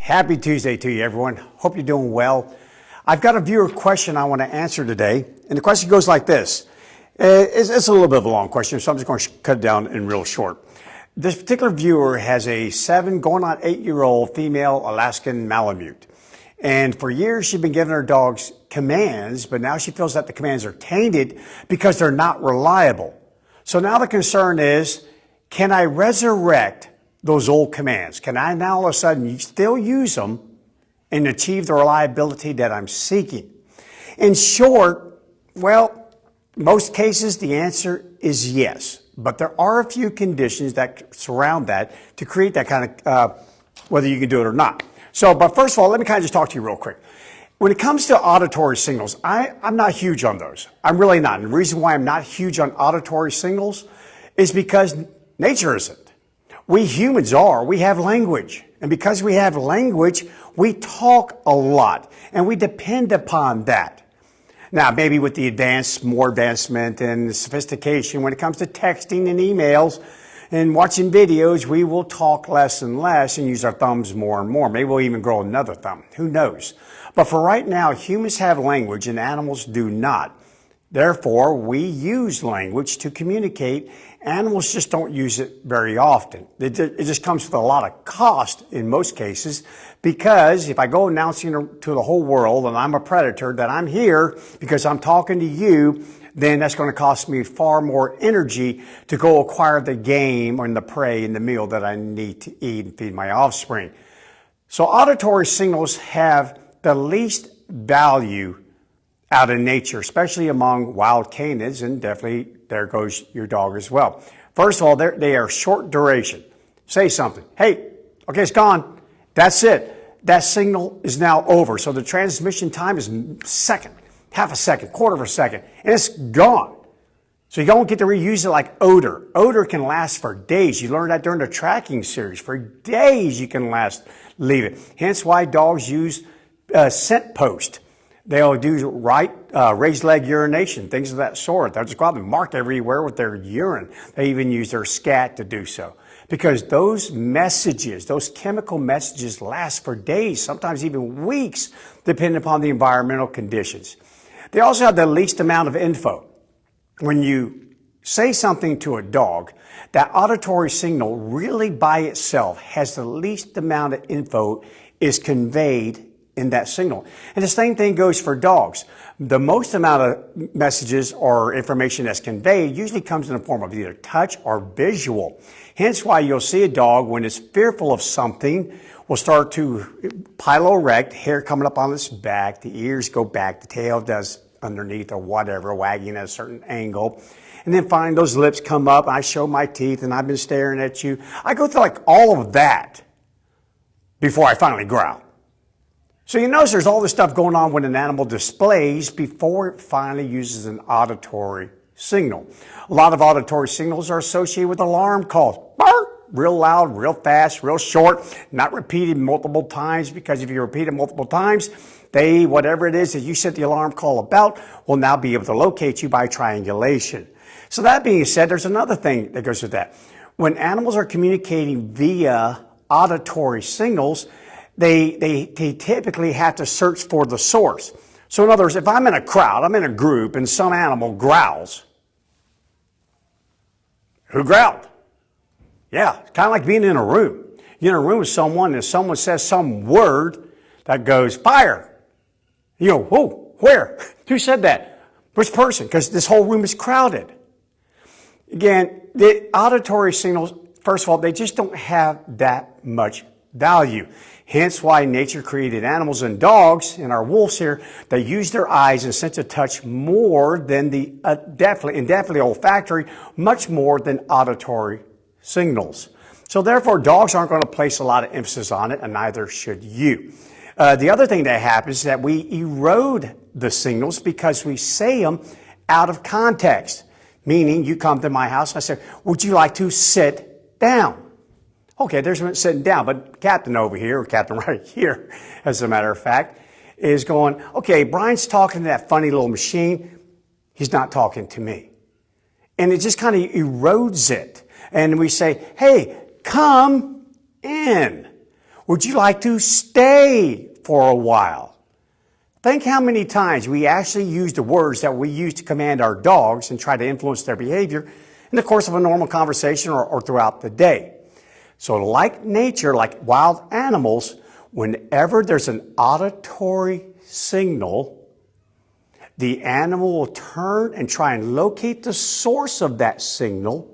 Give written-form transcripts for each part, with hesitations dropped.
Happy Tuesday to you, everyone. Hope you're doing well. I've got a viewer question I want to answer today, and the question goes like this. It's a little bit of a long question, so I'm just going to cut it down in real short. This particular viewer has a 7 going on 8-year-old female Alaskan Malamute. And for years, she's been giving her dogs commands, but now she feels that the commands are tainted because they're not reliable. So now the concern is, can I resurrect those old commands? Can I now all of a sudden still use them and achieve the reliability that I'm seeking? In short, well, most cases the answer is yes, but there are a few conditions that surround that to create that kind of, whether you can do it or not. So, but first of all, let me kind of just talk to you real quick. When it comes to auditory signals, I'm not huge on those. I'm really not. And the reason why I'm not huge on auditory signals is because nature isn't. We humans are. We have language. And because we have language, we talk a lot. And we depend upon that. Now, maybe with the more advancement and sophistication when it comes to texting and emails and watching videos, we will talk less and less and use our thumbs more and more. Maybe we'll even grow another thumb. Who knows? But for right now, humans have language and animals do not. Therefore, we use language to communicate. Animals just don't use it very often. It just comes with a lot of cost in most cases, because if I go announcing to the whole world and I'm a predator, that I'm here because I'm talking to you, then that's going to cost me far more energy to go acquire the game and the prey and the meal that I need to eat and feed my offspring. So auditory signals have the least value out in nature, especially among wild canids, and definitely there goes your dog as well. First of all, they are short duration. Say something. Hey, okay, it's gone. That's it. That signal is now over. So the transmission time is second, half a second, quarter of a second, and it's gone. So you don't get to reuse it like odor. Odor can last for days. You learned that during the tracking series. For days you can leave it. Hence why dogs use scent post. They'll do raised leg urination, things of that sort. They'll just go out and mark everywhere with their urine. They even use their scat to do so. Because those messages, those chemical messages last for days, sometimes even weeks, depending upon the environmental conditions. They also have the least amount of info. When you say something to a dog, that auditory signal really by itself has the least amount of info is conveyed in that signal. And the same thing goes for dogs. The most amount of messages or information that's conveyed usually comes in the form of either touch or visual. Hence why you'll see a dog when it's fearful of something will start to piloerect, hair coming up on its back, the ears go back, the tail does underneath or whatever, wagging at a certain angle. And then finally those lips come up, I show my teeth and I've been staring at you. I go through like all of that before I finally growl. So you notice there's all this stuff going on when an animal displays before it finally uses an auditory signal. A lot of auditory signals are associated with alarm calls. Bark! Real loud, real fast, real short, not repeated multiple times, because if you repeat it multiple times, whatever it is that you set the alarm call about, will now be able to locate you by triangulation. So that being said, there's another thing that goes with that. When animals are communicating via auditory signals, they typically have to search for the source. So in other words, if I'm in a crowd, I'm in a group, and some animal growls, who growled? Yeah, it's kind of like being in a room. You're in a room with someone, and someone says some word that goes, fire. You go, whoa, where? Who said that? Which person? Because this whole room is crowded. Again, the auditory signals, first of all, they just don't have that much value. Hence why nature created animals and dogs, and our wolves here, they use their eyes and sense of touch more than definitely olfactory, much more than auditory signals. So therefore, dogs aren't going to place a lot of emphasis on it, and neither should you. The other thing that happens is that we erode the signals because we say them out of context. Meaning, you come to my house, I say, would you like to sit down? Okay, there's one sitting down, but Captain over here, or Captain right here, as a matter of fact, is going, okay, Brian's talking to that funny little machine. He's not talking to me. And it just kind of erodes it. And we say, hey, come in. Would you like to stay for a while? Think how many times we actually use the words that we use to command our dogs and try to influence their behavior in the course of a normal conversation or throughout the day. So like nature, like wild animals, whenever there's an auditory signal, the animal will turn and try and locate the source of that signal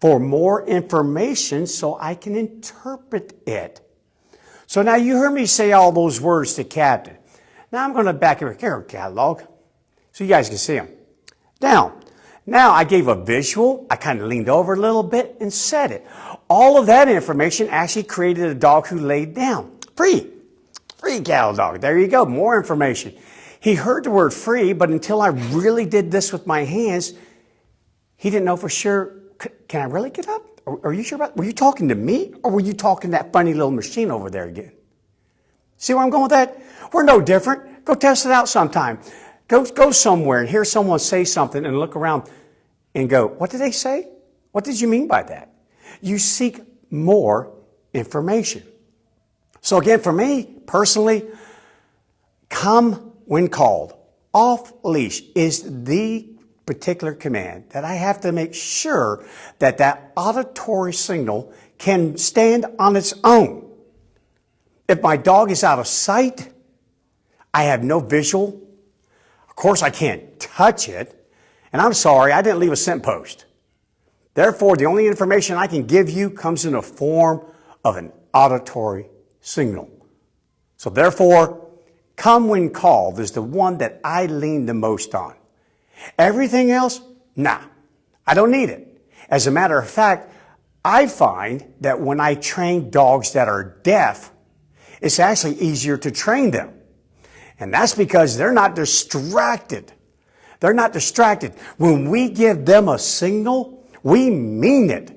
for more information so I can interpret it. So now you heard me say all those words to Captain. Now I'm going to back it here, catalog, so you guys can see them. Now I gave a visual, I kind of leaned over a little bit and said it. All of that information actually created a dog who laid down. Free cattle dog. There you go, more information. He heard the word free, but until I really did this with my hands, he didn't know for sure, can I really get up? Are you sure about it? Were you talking to me or were you talking to that funny little machine over there again? See where I'm going with that? We're no different. Go test it out sometime. Go somewhere and hear someone say something and look around and go, what did they say? What did you mean by that? You seek more information. So again, for me personally, come when called, off leash is the particular command that I have to make sure that that auditory signal can stand on its own. If my dog is out of sight, I have no visual. Of course, I can't touch it. And I'm sorry, I didn't leave a scent post. Therefore, the only information I can give you comes in the form of an auditory signal. So therefore, come when called is the one that I lean the most on. Everything else, nah, I don't need it. As a matter of fact, I find that when I train dogs that are deaf, it's actually easier to train them. And that's because they're not distracted. They're not distracted. When we give them a signal, we mean it.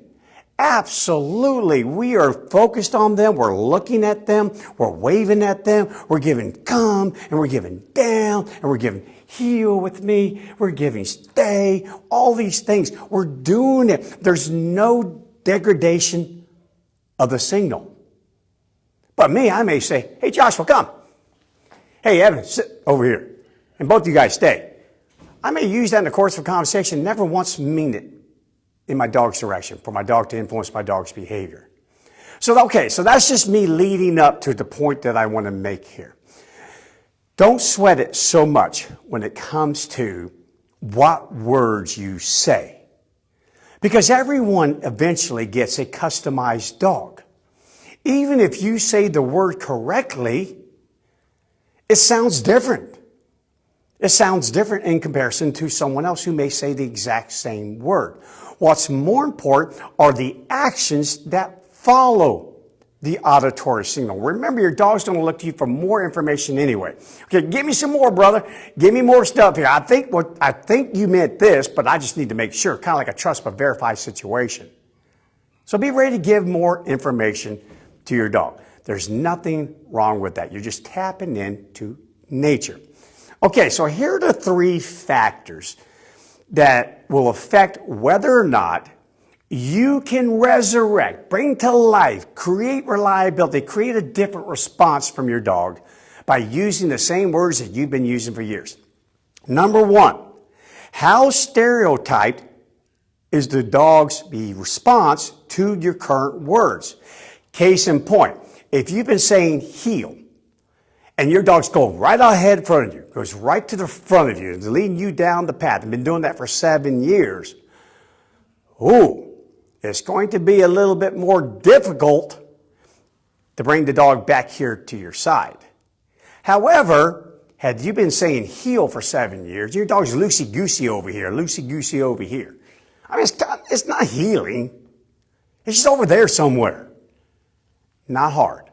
Absolutely. We are focused on them. We're looking at them. We're waving at them. We're giving come, and we're giving down, and we're giving heel with me. We're giving stay. All these things. We're doing it. There's no degradation of the signal. But me, I may say, hey, Joshua, come. Hey, Evan, sit over here. And both of you guys stay. I may use that in the course of a conversation, never once mean it in my dog's direction, for my dog to influence my dog's behavior. So that's just me leading up to the point that I want to make here. Don't sweat it so much when it comes to what words you say. Because everyone eventually gets a customized dog. Even if you say the word correctly, it sounds different. It sounds different in comparison to someone else who may say the exact same word. What's more important are the actions that follow the auditory signal. Remember, your dog's going to look to you for more information anyway. Okay, give me some more, brother. Give me more stuff here. I think you meant this, but I just need to make sure. Kind of like a trust but verify situation. So be ready to give more information to your dog. There's nothing wrong with that. You're just tapping into nature. Okay, so here are the 3 factors that will affect whether or not you can resurrect, bring to life, create reliability, create a different response from your dog by using the same words that you've been using for years. Number 1, how stereotyped is the dog's response to your current words? Case in point, if you've been saying heel, and your dog's going right ahead in front of you, goes right to the front of you, and leading you down the path, and been doing that for 7 years, it's going to be a little bit more difficult to bring the dog back here to your side. However, had you been saying heel for 7 years, your dog's loosey-goosey over here, loosey-goosey over here. I mean, it's not healing. It's just over there somewhere. Not hard.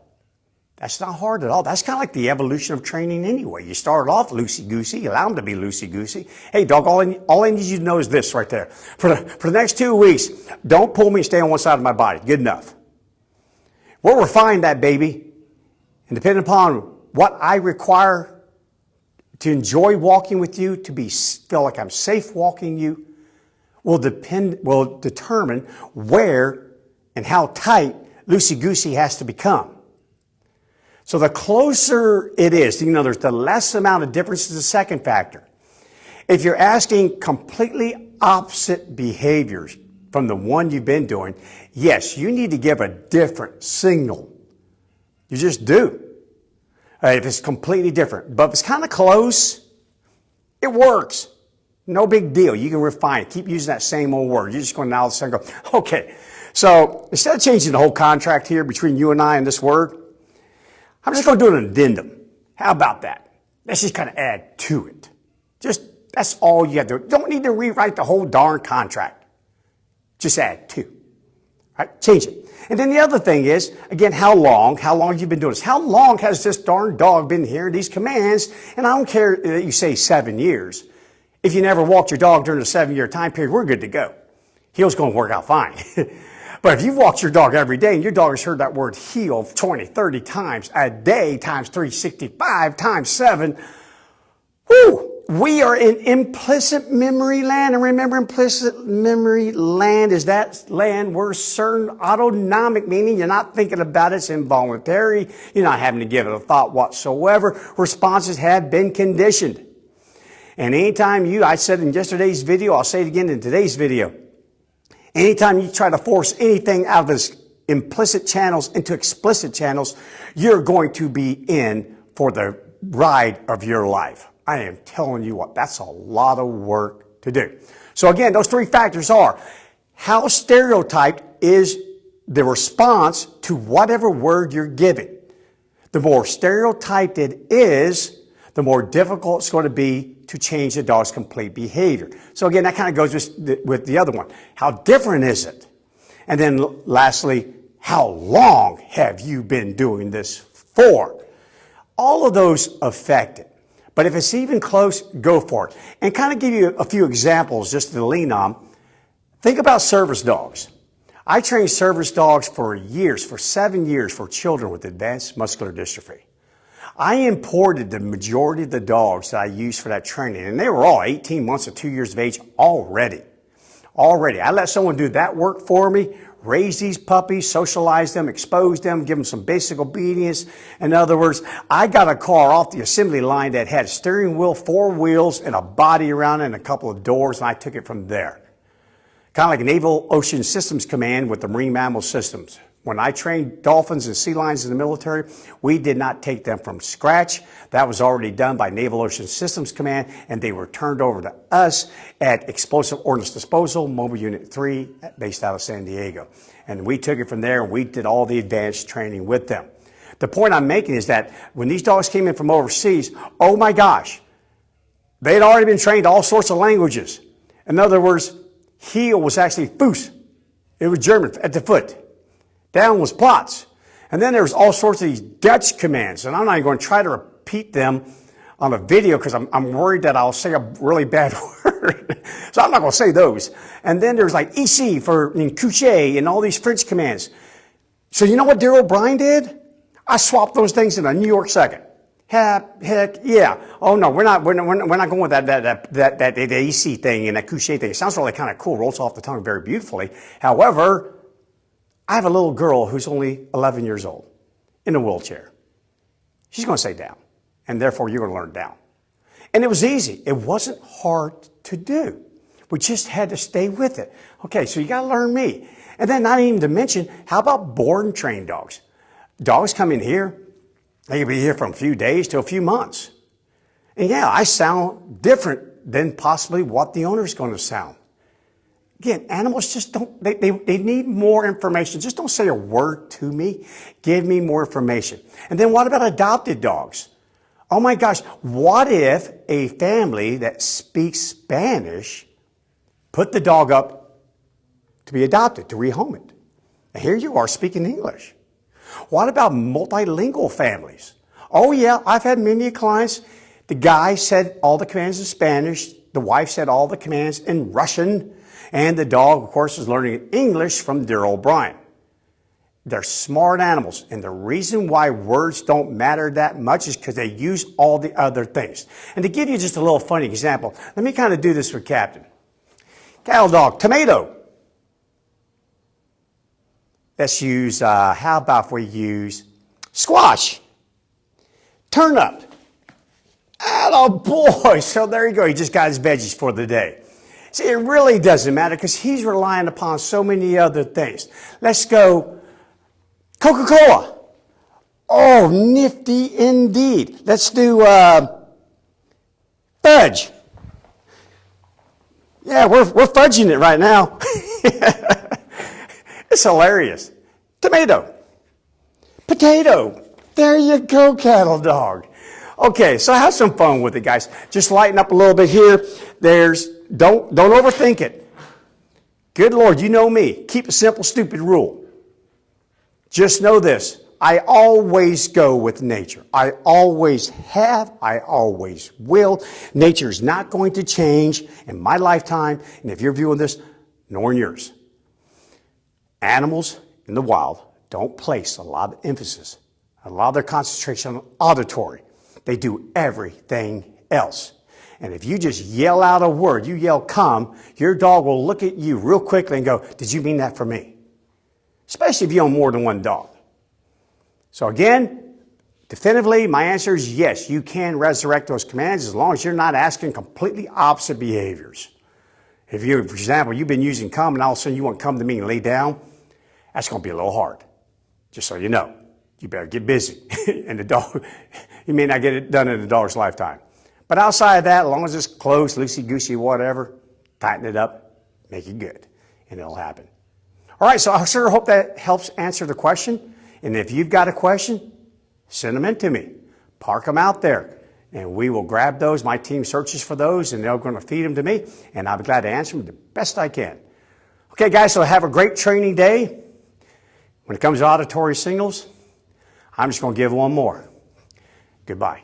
That's not hard at all. That's kind of like the evolution of training anyway. You start off loosey-goosey, you allow them to be loosey-goosey. Hey, dog, all I need you to know is this right there. For the next 2 weeks, don't pull me and stay on one side of my body. Good enough. We'll refine that, baby. And depending upon what I require to enjoy walking with you, to feel like I'm safe walking you, will determine where and how tight loosey-goosey has to become. So the closer it is, there's the less amount of difference is the second factor. If you're asking completely opposite behaviors from the one you've been doing, yes, you need to give a different signal. You just do. If it's completely different. But if it's kind of close, it works. No big deal. You can refine it. Keep using that same old word. You're just going to now and go, okay. So instead of changing the whole contract here between you and I and this word, I'm just going to do an addendum. How about that? Let's just kind of add to it. That's all you have to do. You don't need to rewrite the whole darn contract. Just add to. Right? Change it. And then the other thing is, again, how long have you been doing this? How long has this darn dog been hearing these commands? And I don't care that you say 7 years. If you never walked your dog during a 7-year time period, we're good to go. Heel's going to work out fine. But if you've walked your dog every day and your dog has heard that word heel 20, 30 times a day times 365 times 7, whoo! We are in implicit memory land. And remember, implicit memory land is that land where certain autonomic, meaning you're not thinking about it, it's involuntary, you're not having to give it a thought whatsoever. Responses have been conditioned. And anytime I said in yesterday's video, I'll say it again in today's video, anytime you try to force anything out of this implicit channels into explicit channels, you're going to be in for the ride of your life. I am telling you what, that's a lot of work to do. So again, those three factors are how stereotyped is the response to whatever word you're giving. The more stereotyped it is, the more difficult it's going to be to change the dog's complete behavior. So again, that kind of goes with the other one. How different is it? And then lastly, how long have you been doing this for? All of those affect it. But if it's even close, go for it. And kind of give you a few examples just to lean on. Think about service dogs. I trained service dogs for 7 years for children with advanced muscular dystrophy. I imported the majority of the dogs that I used for that training, and they were all 18 months or 2 years of age already. I let someone do that work for me, raise these puppies, socialize them, expose them, give them some basic obedience. In other words, I got a car off the assembly line that had a steering wheel, 4 wheels, and a body around it and a couple of doors, and I took it from there. Kind of like Naval Ocean Systems Command with the Marine Mammal Systems. When I trained dolphins and sea lions in the military, we did not take them from scratch. That was already done by Naval Ocean Systems Command, and they were turned over to us at Explosive Ordnance Disposal, Mobile Unit 3, based out of San Diego. And we took it from there, and we did all the advanced training with them. The point I'm making is that when these dogs came in from overseas, oh my gosh, they had already been trained all sorts of languages. In other words, heel was actually Fuß. It was German at the foot. Down was Platz. And then there's all sorts of these Dutch commands. And I'm not even going to try to repeat them on a video because I'm worried that I'll say a really bad word. So I'm not going to say those. And then there's like EC for coucher and all these French commands. So you know what dear old Bryan did? I swapped those things in a New York second. Heck yeah. Oh no, we're not going with that EC thing and that coucher thing. It sounds really kind of cool, rolls off the tongue very beautifully. However, I have a little girl who's only 11 years old in a wheelchair. She's going to say down, and therefore you're going to learn down. And it was easy. It wasn't hard to do. We just had to stay with it. Okay, so you got to learn me. And then not even to mention, how about board and trained dogs? Dogs come in here, they can be here from a few days to a few months. And yeah, I sound different than possibly what the owner's going to sound. Again, animals just don't, they need more information. Just don't say a word to me. Give me more information. And then what about adopted dogs? Oh my gosh, what if a family that speaks Spanish put the dog up to be adopted, to rehome it? And here you are speaking English. What about multilingual families? Oh yeah, I've had many clients. The guy said all the commands in Spanish. The wife said all the commands in Russian. And the dog, of course, is learning English from dear old Bryan. They're smart animals. And the reason why words don't matter that much is because they use all the other things. And to give you just a little funny example, let me kind of do this for Captain. Cattle dog, tomato. Let's use, how about if we use squash? turn up. Oh boy, so there you go. He just got his veggies for the day. See, it really doesn't matter because he's relying upon so many other things. Let's go Coca-Cola. Oh, nifty indeed. Let's do fudge. Yeah, we're fudging it right now. It's hilarious. Tomato. Potato. There you go, cattle dog. Okay, so have some fun with it, guys. Just lighten up a little bit here. Don't overthink it. Good Lord, you know me. Keep a simple, stupid rule. Just know this. I always go with nature. I always have. I always will. Nature is not going to change in my lifetime, and if you're viewing this, nor in yours. Animals in the wild don't place a lot of emphasis, a lot of their concentration on auditory. They do everything else. And if you just yell out a word, you yell come, your dog will look at you real quickly and go, did you mean that for me? Especially if you own more than one dog. So again, definitively, my answer is yes, you can resurrect those commands as long as you're not asking completely opposite behaviors. If you, for example, you've been using come and all of a sudden you want come to me and lay down, that's going to be a little hard. Just so you know, you better get busy. And the dog, you may not get it done in the dog's lifetime. But outside of that, as long as it's close, loosey-goosey, whatever, tighten it up, make it good, and it'll happen. All right, so I sure hope that helps answer the question. And if you've got a question, send them in to me. Park them out there, and we will grab those. My team searches for those, and they're going to feed them to me, and I'll be glad to answer them the best I can. Okay, guys, so have a great training day. When it comes to auditory signals, I'm just going to give one more. Goodbye.